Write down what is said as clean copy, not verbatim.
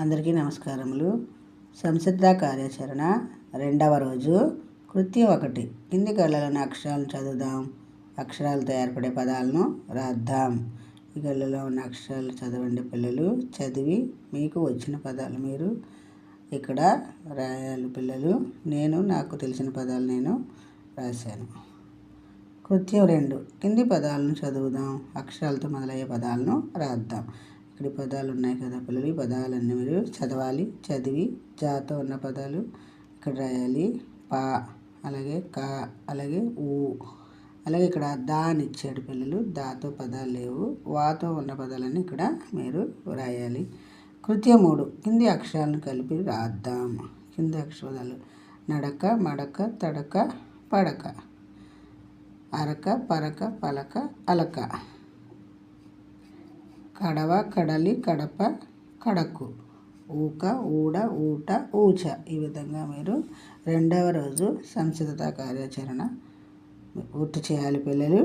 అందరికీ నమస్కారములు. సంసిద్ధ కార్యాచరణ రెండవ రోజు. కృత్యం 1. కింది కళ్ళలోని అక్షరాలను చదువుదాం. అక్షరాలతో ఏర్పడే పదాలను రాద్దాం. ఈ కళ్ళలో ఉన్న అక్షరాలు చదవండి పిల్లలు. చదివి మీకు వచ్చిన పదాలు మీరు ఇక్కడ రాయాలి పిల్లలు. నాకు తెలిసిన పదాలు నేను రాశాను. కృత్యం 2. కింది పదాలను చదువుదాం. అక్షరాలతో మొదలయ్యే పదాలను రాద్దాం. ఇక్కడ పదాలు ఉన్నాయి కదా పిల్లలు. ఈ పదాలన్నీ మీరు చదవాలి. చదివి జాతో ఉన్న పదాలు ఇక్కడ రాయాలి. పా, అలాగే కా, అలాగే ఊ, అలాగే ఇక్కడ దా అని ఇచ్చాడు పిల్లలు. దాతో పదాలు లేవు. వాతో ఉన్న పదాలన్నీ ఇక్కడ మీరు రాయాలి. కృత్యం 3. కింది అక్షరాలను కలిపి రాద్దాం. కింది అక్షరాలు నడక, మడక, తడక, పడక, అరక, పరక, పలక, అలక, కడవ, కడలి, కడప, కడకు, ఊక, ఊడ, ఊట, ఊచ. ఈ విధంగా మీరు రెండవ రోజు సంసిద్ధత కార్యాచరణ పూర్తి చేయాలి పిల్లలు.